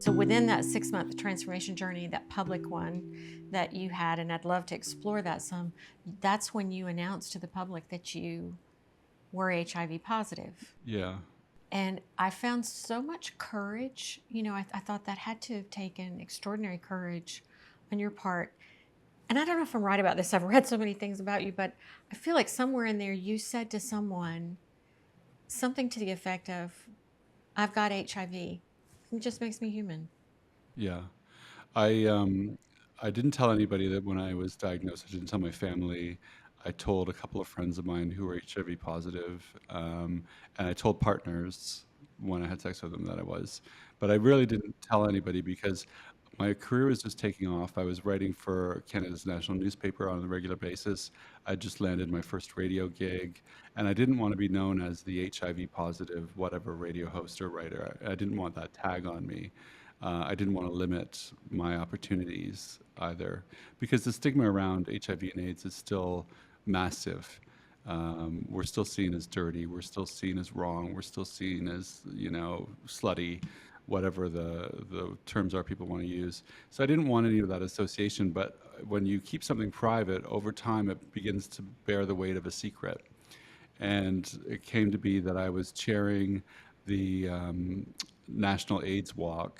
So within that 6-month transformation journey, that public one that you had, and I'd love to explore that some, that's when you announced to the public that you were HIV positive. Yeah. And I found so much courage. I thought that had to have taken extraordinary courage on your part. And I don't know if I'm right about this. I've read so many things about you, but I feel like somewhere in there you said to someone something to the effect of, I've got HIV. It just makes me human. Yeah. I didn't tell anybody that when I was diagnosed. I didn't tell my family. I told a couple of friends of mine who were HIV positive, and I told partners when I had sex with them that I was. But I really didn't tell anybody because my career was just taking off. I was writing for Canada's national newspaper on a regular basis. I just landed my first radio gig, and I didn't want to be known as the HIV positive, whatever radio host or writer. I didn't want that tag on me. I didn't want to limit my opportunities either, because the stigma around HIV and AIDS is still massive. We're still seen as dirty. We're still seen as wrong. We're still seen as, slutty, whatever the terms are people want to use. So I didn't want any of that association. But when you keep something private, over time it begins to bear the weight of a secret. And it came to be that I was chairing the National AIDS Walk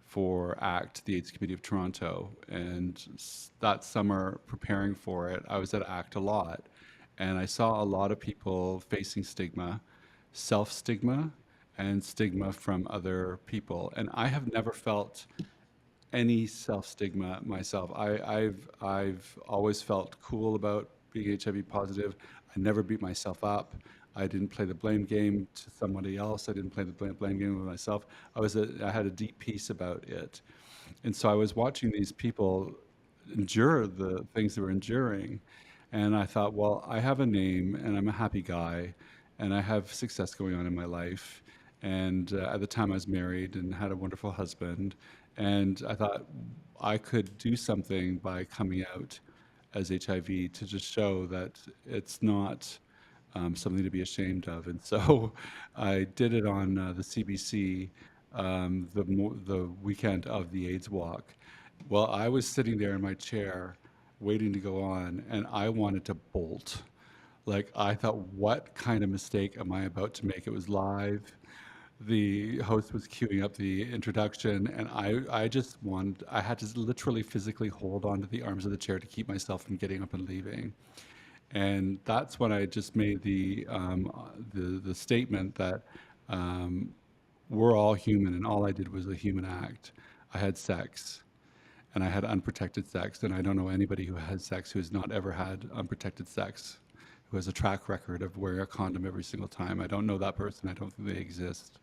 for ACT, the AIDS Committee of Toronto. And that summer, preparing for it, I was at ACT a lot. And I saw a lot of people facing stigma, self stigma, and stigma from other people. And I have never felt any self stigma myself. I've always felt cool about being HIV positive. I never beat myself up. I didn't play the blame game to somebody else. I didn't play the blame game with myself. I had a deep peace about it. And so I was watching these people endure the things they were enduring. And I thought, well, I have a name and I'm a happy guy and I have success going on in my life. And at the time I was married and had a wonderful husband. And I thought I could do something by coming out as HIV to just show that it's not something to be ashamed of. And so I did it on the CBC the weekend of the AIDS walk. Well, I was sitting there in my chair waiting to go on, and I wanted to bolt. Like, I thought, what kind of mistake am I about to make? It was live. The host was queuing up the introduction, and I had to literally physically hold onto the arms of the chair to keep myself from getting up and leaving. And that's when I just made the statement that we're all human, and all I did was a human act. I had sex, and I had unprotected sex, and I don't know anybody who has sex who has not ever had unprotected sex, who has a track record of wearing a condom every single time. I don't know that person. I don't think they exist.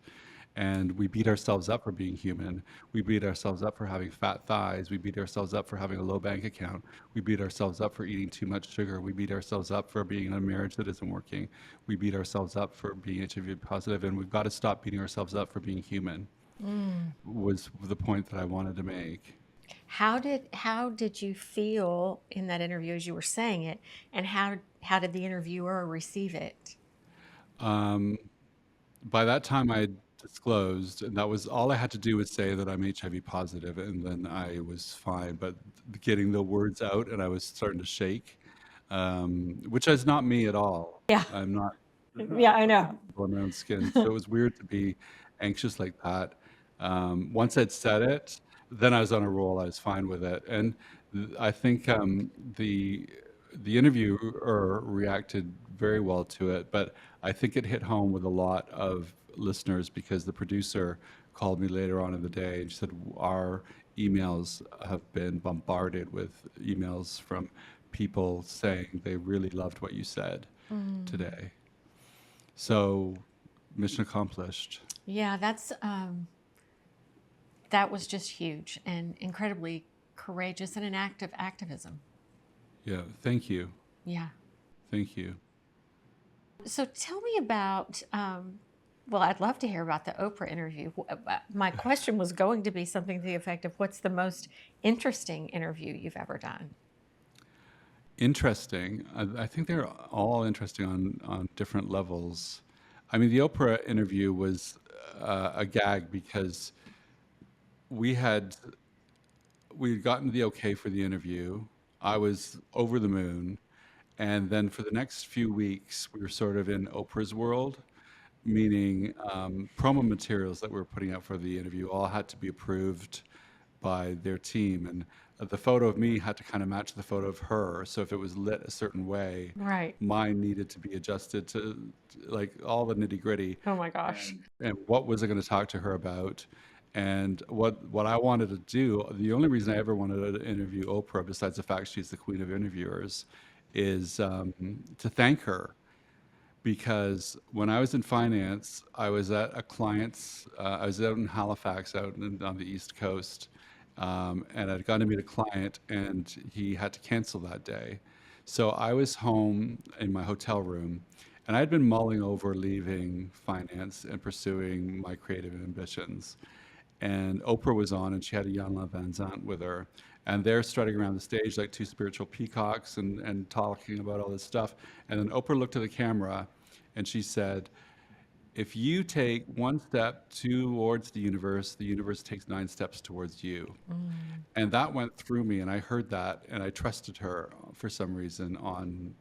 And we beat ourselves up for being human. We beat ourselves up for having fat thighs. We beat ourselves up for having a low bank account. We beat ourselves up for eating too much sugar. We beat ourselves up for being in a marriage that isn't working. We beat ourselves up for being HIV positive, and we've got to stop beating ourselves up for being human, was the point that I wanted to make. How did you feel in that interview as you were saying it, and how did the interviewer receive it? Um, by that time, I had disclosed, and that was all I had to do was say that I'm HIV positive, and then I was fine. But getting the words out, and I was starting to shake, which is not me at all. Yeah, I'm not yeah, I know. on my own skin, so it was weird to be anxious like that. Once I'd said it, then I was on a roll. I was fine with it, and I think the interviewer reacted very well to it, but I think it hit home with a lot of listeners because the producer called me later on in the day and she said, our emails have been bombarded with emails from people saying they really loved what you said Mm. today. So, mission accomplished. Yeah, that was just huge and incredibly courageous and an act of activism. Yeah, thank you. Yeah. Thank you. So tell me about, well, I'd love to hear about the Oprah interview. My question was going to be something to the effect of, what's the most interesting interview you've ever done? Interesting. I think they're all interesting on different levels. I mean, the Oprah interview was a gag because we had we'd gotten the okay for the interview. I was over the moon. And then for the next few weeks, we were sort of in Oprah's world, meaning promo materials that we were putting out for the interview all had to be approved by their team. And the photo of me had to kind of match the photo of her. So if it was lit a certain way, Right. mine needed to be adjusted to like all the nitty gritty. Oh my gosh. And what was I going to talk to her about? And what I wanted to do, the only reason I ever wanted to interview Oprah, besides the fact she's the queen of interviewers, is to thank her because when I was in finance, I was at a client's, I was out in Halifax, on the East Coast, and I'd gone to meet a client, and he had to cancel that day. So I was home in my hotel room, and I'd been mulling over leaving finance and pursuing my creative ambitions. And Oprah was on, and she had a Jan Van Zant with her, and they're strutting around the stage like two spiritual peacocks and talking about all this stuff. And then Oprah looked at the camera, and she said, "If you take one step towards the universe takes 9 steps towards you." Mm. And that went through me, and I heard that, and I trusted her for some reason on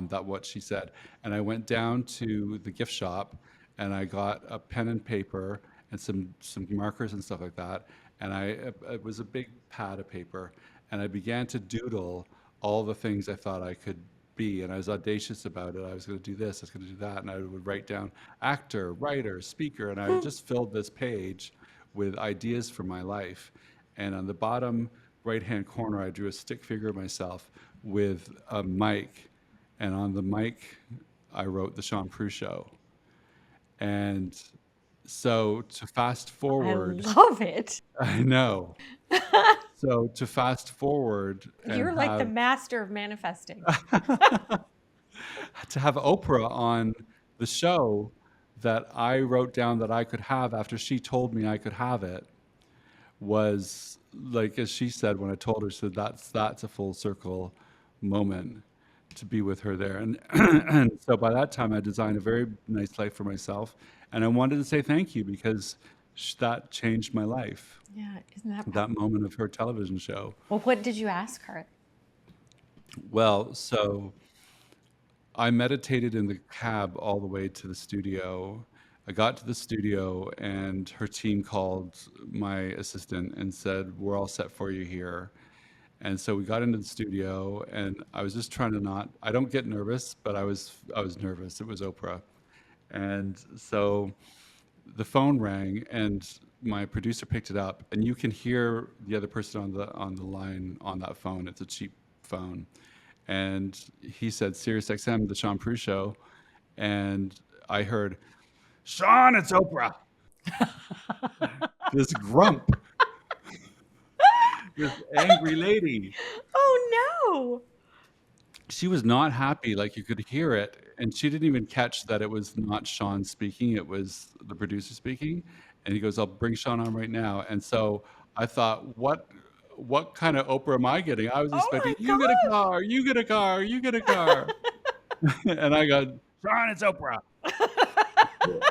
that what she said. And I went down to the gift shop, and I got a pen and paper and some markers and stuff like that. And it was a big pad of paper, and I began to doodle all the things I thought I could be, and I was audacious about it. I was going to do this, I was going to do that, and I would write down actor, writer, speaker, and I just filled this page with ideas for my life. And on the bottom right-hand corner, I drew a stick figure of myself with a mic, and on the mic, I wrote the Shaun Proulx Show. And so to fast I forward, love it. I know. So to fast forward and You're like the have master of manifesting. to have Oprah on the show that I wrote down that I could have after she told me I could have it was like, as she said when I told her, she said that's a full circle moment to be with her there. And and so by that time I designed a very nice life for myself, and I wanted to say thank you because that changed my life. Yeah, isn't that That moment of her television show. well, what did you ask her? Well, so I meditated in the cab all the way to the studio. I got to the studio, and her team called my assistant and said, "We're all set for you here." And so we got into the studio, and I was just trying to not. I don't get nervous, but I was nervous. It was Oprah, and so the phone rang, and my producer picked it up, and you can hear the other person on the line on that phone. It's a cheap phone, and he said, "Sirius XM, the Shaun Proulx Show," and I heard, "Shaun, it's Oprah." This grump, this angry lady. Oh She was not happy, like you could hear it, and she didn't even catch that it was not Shaun speaking, it was the producer speaking. And he goes, "I'll bring Shaun on right now." And so I thought, what kind of Oprah am I getting? I was Oh expecting, my "You get a gosh. car, you get a car, you get a car." And I got, "Shaun, it's Oprah."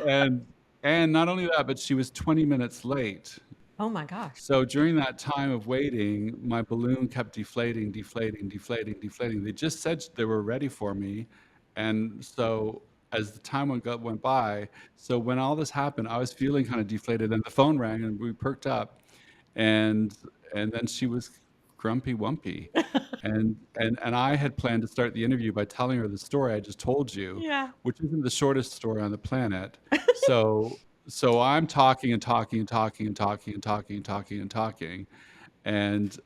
And and not only that, but she was 20 minutes late. Oh my gosh. So during that time of waiting, my balloon kept deflating, deflating, deflating, deflating. They just said they were ready for me. And so as the time went by, so when all this happened, I was feeling kind of deflated, and the phone rang, and we perked up, and and then she was grumpy wumpy. And I had planned to start the interview by telling her the story I just told you, Yeah. which isn't the shortest story on the planet. So I'm talking and talking and talking and talking and talking and talking and talking, and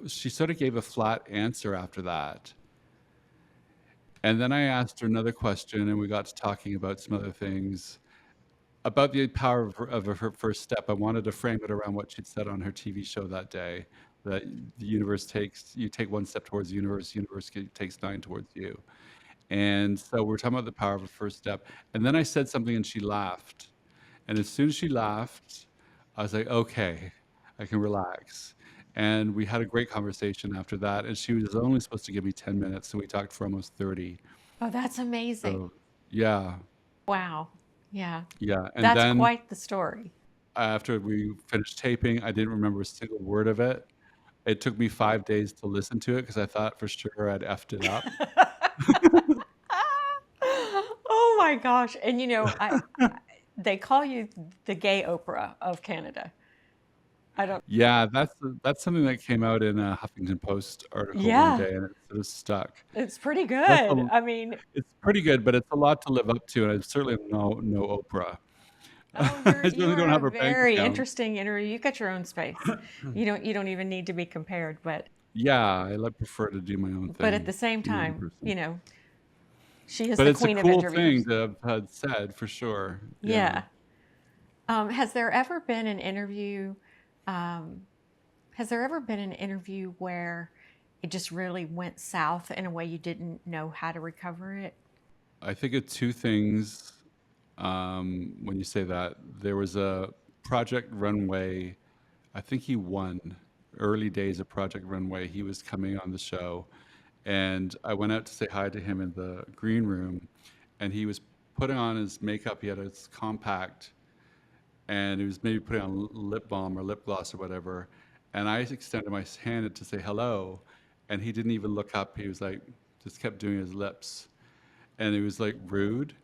she sort of gave a flat answer after that. And then I asked her another question, and we got to talking about some other things about the power of her first step. I wanted to frame it around what she'd said on her TV show that day, that the universe takes you take one step towards the universe takes nine towards you. And so we're talking about the power of a first step. And then I said something, and she laughed. And as soon as she laughed, I was like, okay, I can relax. And we had a great conversation after that. And she was only supposed to give me 10 minutes, so we talked for almost 30. Oh, that's amazing. So, yeah, Wow. Yeah. yeah. And That's then quite the story. after we finished taping, I didn't remember a single word of it. It took me 5 days to listen to it because I thought for sure I'd effed it up. Oh my gosh. And they call you the gay Oprah of Canada. I don't, Yeah, that's something that came out in a Huffington Post article one yeah, day, and it sort of stuck. it's pretty That's good. a I mean, It's pretty good, but it's a lot to live up to, and I certainly am no Oprah. oh, I you certainly don't are a have her bank very account. interesting interview. You got your own space. You don't even need to be compared, Yeah, I like prefer to do my own but at thing, the same be my own time, person. she is But the it's a queen of cool thing interviews. to have had said for sure. Yeah. Yeah. Has there ever been an interview? Um, has there ever been an interview where it just really went south in a way you didn't know how to recover it? I think of two things when you say that. There was a Project Runway. I think he won early days of Project Runway. He was coming on the show, and I went out to say hi to him in the green room, and he was putting on his makeup. He had his compact, and he was maybe putting on lip balm or lip gloss or whatever. And I extended my hand to say hello, and he didn't even look up. He was like, just kept doing his lips, and it was like rude.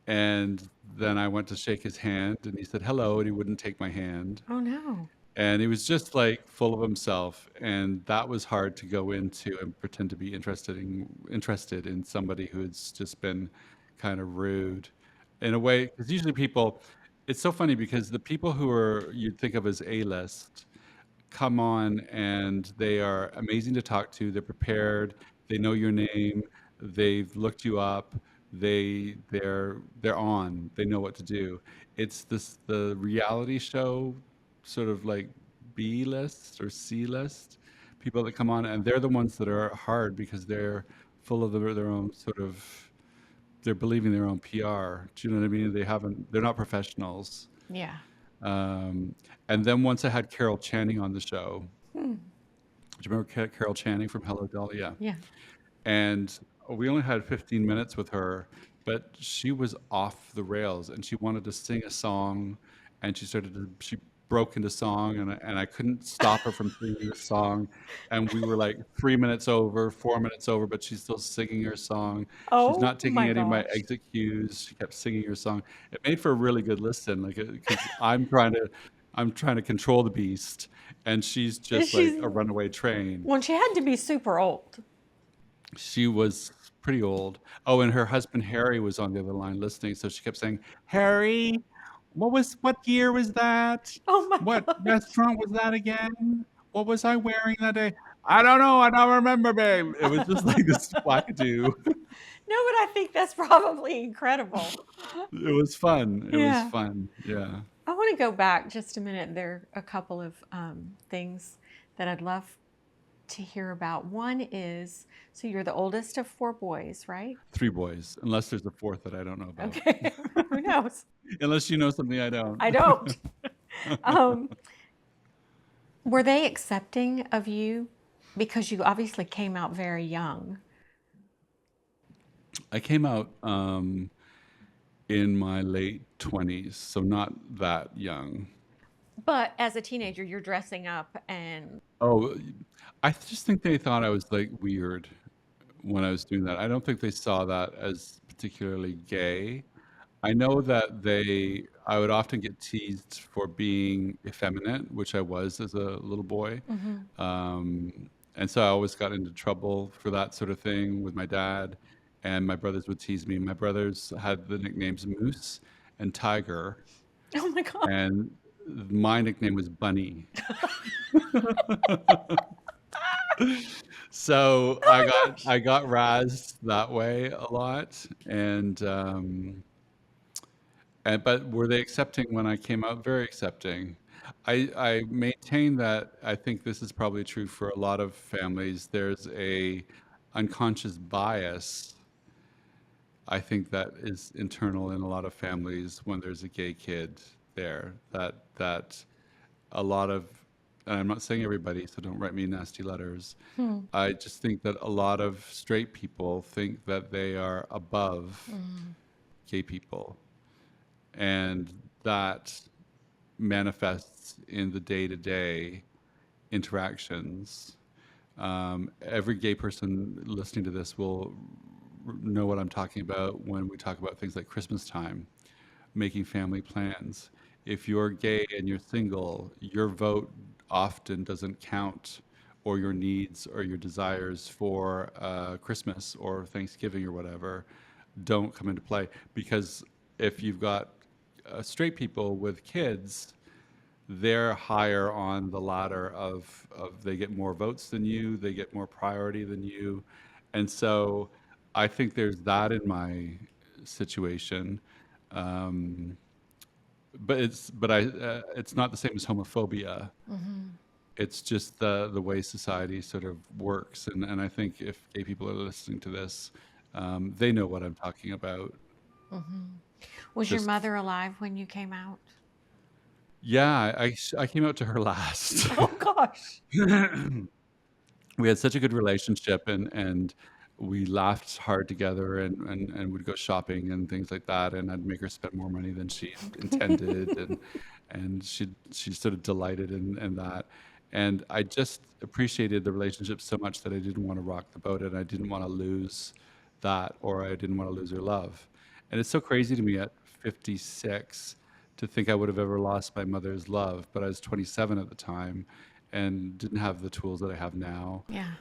And then I went to shake his hand, and he said hello, and he wouldn't take my hand. Oh no. And he was just like full of himself, and that was hard to go into and pretend to be interested in somebody who's just been kind of rude in a way. Because usually people, it's so funny because the people who are you'd think of as A-list come on and they are amazing to talk to. They're prepared. They know your name. They've looked you up. They're on. They know what to do. It's the reality show sort of like B list or C list people that come on, and they're the ones that are hard because they're full of their own sort of they're believing their own PR. Do you know what I mean? They're not professionals. Yeah. Um, and then once I had Carol Channing on the show, Hmm. do you remember Carol Channing from Hello Dolly? Yeah. Yeah. And we only had 15 minutes with her, but she was off the rails and she wanted to sing a song, and she broke into song, and I couldn't stop her from singing the song. And we were like 3 minutes over, 4 minutes over, but she's still singing her song. She's Oh not taking my any of my gosh. exit cues. She kept singing her song. It made for a really good listen, like because I'm trying to control the beast, and she's just like She's a runaway train. Well, she had to be super old. She was pretty old. Oh, and her husband Harry was on the other line listening, so she kept saying, "Harry, what year was that? Oh my What gosh. restaurant was that again? What was I wearing that day? I don't know. I don't remember, babe." It was just like this wackadoo. No, but I think that's probably incredible. It was fun. It was Yeah. fun. Yeah. I want to go back just a minute. There are a couple of things that I'd love to hear about. One is, so you're the oldest of four boys, right? 3 boys, unless there's a 4th that I don't know about. Okay. Who knows? Unless you know something I don't. I don't. Um, were they accepting of you? Because you obviously came out very young. I came out in my late 20s, so not that young. But as a teenager, you're dressing up and Oh, I just think they thought I was like weird when I was doing that. I don't think they saw that as particularly gay. I know that I would often get teased for being effeminate, which I was as a little boy. mhm. And so I always got into trouble for that sort of thing with my dad, and my brothers would tease me. My brothers had the nicknames Moose and Tiger, Oh my God. and my nickname was Bunny. So Oh my gosh. I got razzed that way a lot, and but were they accepting when I came out? Very accepting. I maintain that I think this is probably true for a lot of families. There's a unconscious bias, I think, that is internal in a lot of families when there's a gay kid there. That a lot of, and I'm not saying everybody, so don't write me nasty letters. Hmm. I just think that a lot of straight people think that they are above Mm. gay people, and that manifests in the day-to-day interactions. Every gay person listening to this will know what I'm talking about when we talk about things like Christmas time, making family plans. If you're gay and you're single, your vote often doesn't count, or your needs or your desires for Christmas or Thanksgiving or whatever don't come into play. Because if you've got straight people with kids, they're higher on the ladder of they get more votes than you, they get more priority than you. And so I think there's that in my situation. Um, but it's not the same as homophobia. It's just the way society sort of works. And I think if gay people are listening to this, they know what I'm talking about. Was your Just mother alive when you came out? yeah, I came out to her last. Oh gosh. We had such a good relationship, and we laughed hard together, and would go shopping and things like that, and I'd make her spend more money than she intended, and she sort of delighted in that. And I just appreciated the relationship so much that I didn't want to rock the boat, and I didn't want to lose that, or I didn't want to lose her love. And it's so crazy to me at 56 to think I would have ever lost my mother's love, but I was 27 at the time and didn't have the tools that I have now Yeah.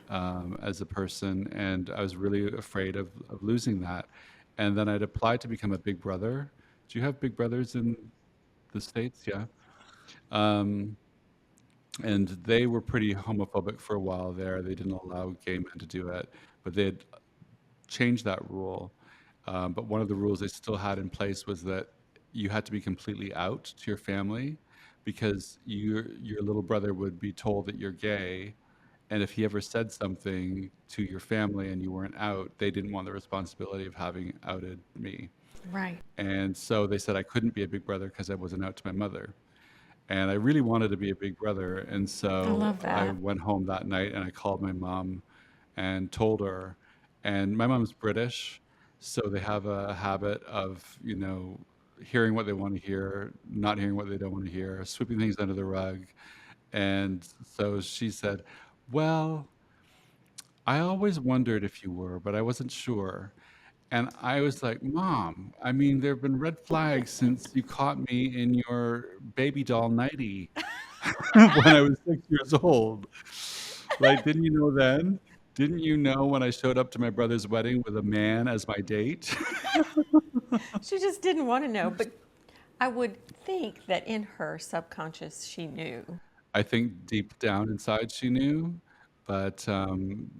as a person, and I was really afraid of losing that. And then I'd applied to become a big brother. Do you have big brothers in the States? Yeah. Um, and they were pretty homophobic for a while there. They didn't allow gay men to do it, but they had changed that rule. But one of the rules they still had in place was that you had to be completely out to your family, because your little brother would be told that you're gay, and if he ever said something to your family and you weren't out, they didn't want the responsibility of having outed me. Right. And so they said I couldn't be a big brother because I wasn't out to my mother. And I really wanted to be a big brother. And I so love I that. went home that night and I called my mom and told her. And my mom's British, so they have a habit of, hearing what they want to hear, not hearing what they don't want to hear, sweeping things under the rug. And so she said, "Well, I always wondered if you were, but I wasn't sure." And I was like, "Mom, I mean, there have been red flags since you caught me in your baby doll nightie when I was 6 years old. Like, didn't you know then? Didn't you know when I showed up to my brother's wedding with a man as my date?" She just didn't want to know, but I would think that in her subconscious she knew. I think deep down inside she knew, but um,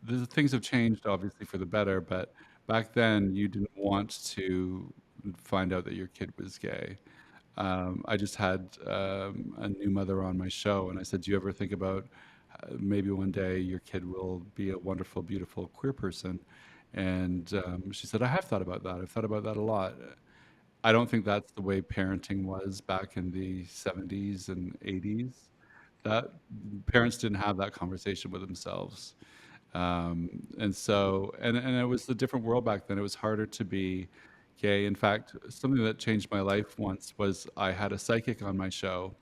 the things have changed obviously for the better. But back then, you didn't want to find out that your kid was gay. I just had a new mother on my show, and I said, "Do you ever think about maybe one day your kid will be a wonderful, beautiful queer person?" And she said, "I have thought about that. I've thought about that a lot." I don't think that's the way parenting was back in the 70s and 80s. That parents didn't have that conversation with themselves. And so, and it was a different world back then. It was harder to be gay. In fact, something that changed my life once was I had a psychic on my show,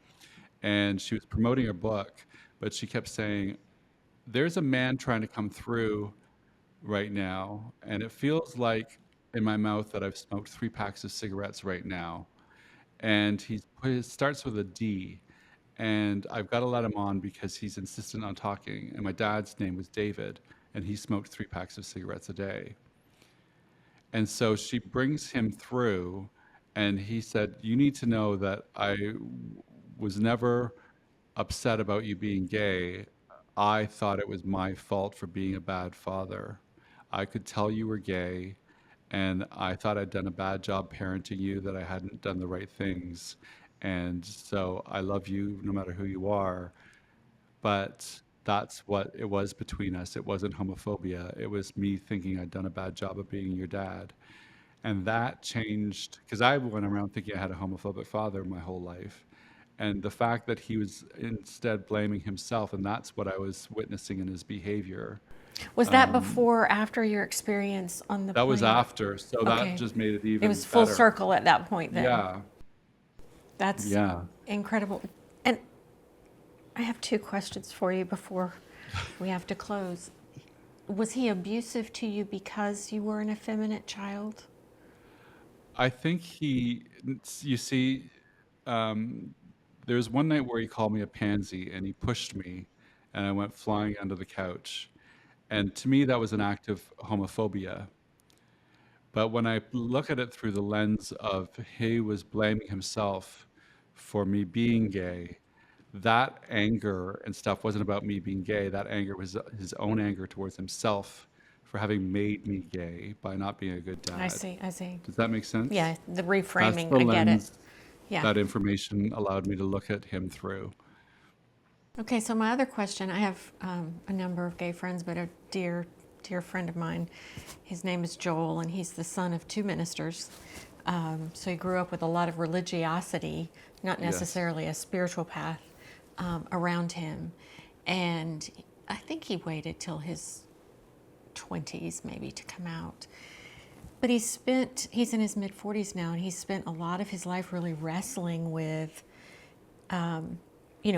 and she was promoting her book, but she kept saying, "There's a man trying to come through right now, and it feels like in my mouth that I've smoked 3 packs of cigarettes right now." And it starts with a D, and I've got to let him on because he's insistent on talking. And my dad's name was David, and he smoked 3 packs of cigarettes a day. And so she brings him through, and he said, "You need to know that was never upset about you being gay. I thought it was my fault for being a bad father. I could tell you were gay, and I thought I'd done a bad job parenting you, that I hadn't done the right things. And so I love you no matter who you are, but that's what it was between us. It wasn't homophobia. It was me thinking I'd done a bad job of being your dad." And that changed because I went around thinking I had a homophobic father my whole life. And the fact that he was instead blaming himself, and that's what I was witnessing in his behavior. Was that Um, before or after your experience on the that was plane? after, so that Okay. just made it It even was full better. circle at that point then. Yeah. That's Yeah. incredible. And I have two questions for you before we have to close. Was he abusive to you because you were an effeminate child? I think you see, um, there was one night where he called me a pansy and he pushed me and I went flying under the couch. And to me, that was an act of homophobia. But when I look at it through the lens of he was blaming himself for me being gay, that anger and stuff wasn't about me being gay. That anger was his own anger towards himself for having made me gay by not being a good I dad. see, I see. Does that make sense? Yeah, the That's reframing, the I get it. lens Yeah. that information allowed me to look at him through. Okay, so my other question, I have a number of gay friends, but a dear, dear friend of mine, his name is Joel, and he's the son of two ministers. So he grew up with a lot of religiosity, not Yes. necessarily a spiritual path around him. And I think he waited till his 20s maybe to come out. But he's in his mid 40s now, and he's spent a lot of his life really wrestling with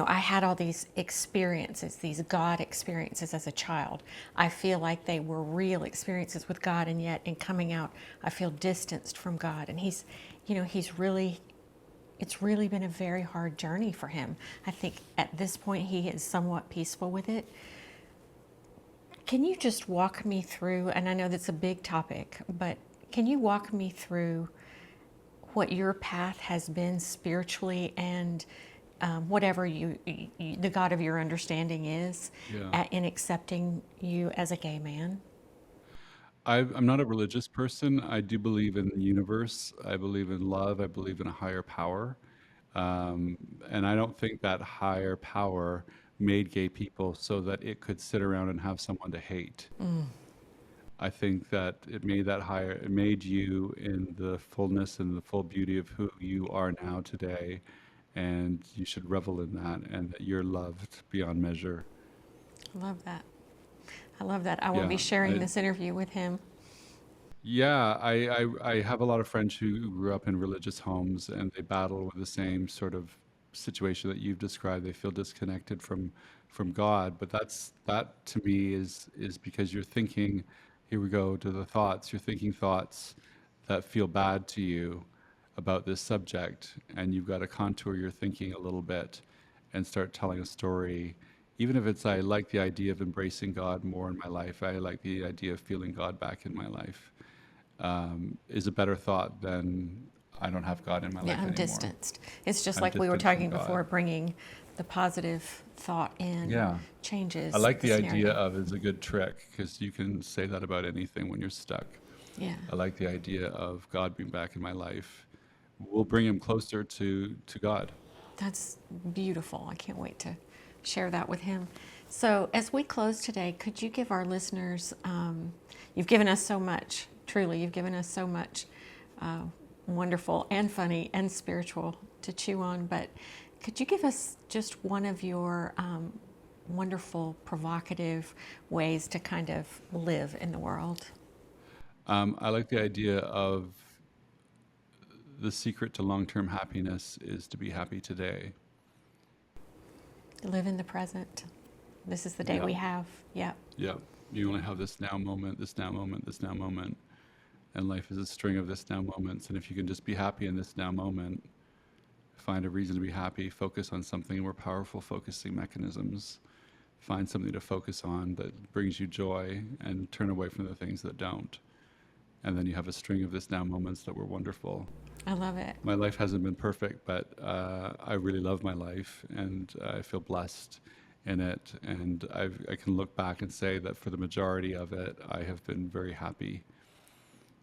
I had all these experiences, these God experiences as a child. I feel like they were real experiences with God, and yet in coming out, I feel distanced from God. And it's really been a very hard journey for him. I think at this point, he is somewhat peaceful with it. Can you just walk me through, and I know that's a big topic, but can you walk me through what your path has been spiritually and whatever the God of your understanding is Yeah. in accepting you as a gay man? I'm not a religious person. I do believe in the universe. I believe in love. I believe in a higher power. Um, and I don't think that higher power made gay people so that it could sit around and have someone to hate. I think that it made you in the fullness and the full beauty of who you are now today. And you should revel in that and that you're loved beyond measure. I love that. I love that. I will be Yeah. sharing this interview with him. Yeah, I have a lot of friends who grew up in religious homes and they battle with the same sort of situation that you've described. They feel disconnected from God, but that to me is because you're thinking, here we go to the thoughts, you're thinking thoughts that feel bad to you about this subject, and you've got to contour your thinking a little bit and start telling a story. Even if it's I like the idea of embracing God more in my life, I like the idea of feeling God back in my life is a better thought than I don't have God in my Yeah, life I'm anymore. distanced. It's just I'm like we were distant from talking before, God. bringing the positive thought in Yeah. I changes like the the idea scenario. of is a good trick because you can say that about anything when you're stuck. Yeah, I like the idea of God being back in my life. We'll bring him closer to God. that's beautiful. I can't wait to share that with him. So, as we close today, could you give our listeners, you've given us so much, truly, you've given us so much uh, wonderful and funny and spiritual to chew on, but could you give us just one of your wonderful, provocative ways to kind of live in the world? I like the idea of the secret to long-term happiness is to be happy today. Live in the present. This is the day Yeah. we have. Yeah. Yeah. You only have this now moment, this now moment, this now moment. And life is a string of this now moments. And if you can just be happy in this now moment, find a reason to be happy, focus on something more powerful focusing mechanisms, find something to focus on that brings you joy and turn away from the things that don't. And then you have a string of this now moments that were wonderful. I love it. My life hasn't been perfect, but I really love my life and I feel blessed in it. And I can look back and say that for the majority of it, I have been very happy.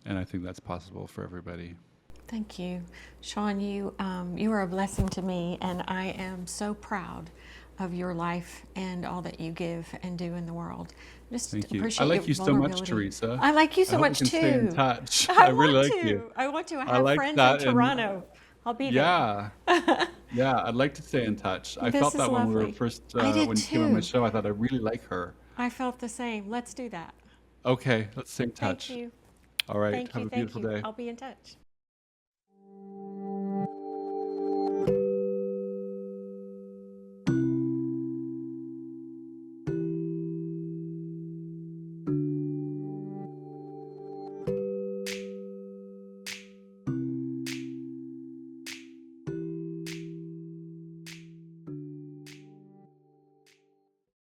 And I think that's possible for everybody. Thank you. Shaun, you are a blessing to me, and I am so proud of your life and all that you give and do in the world. Just Thank you. I appreciate your like you so much, vulnerability. Teresa. I like you I so hope we much can stay in too. touch. I I really want like you. to. I want to. I I have like friends in that. And Toronto. I'll be there. yeah, yeah, I'd like to stay in touch. I This felt is that when we were lovely. first, I did when you came on my too. show, I thought I really like her. I felt the same. Let's do that. Okay, let's stay in Thank touch. you. All right, Thank have you. a Thank beautiful you. day. I'll be in touch.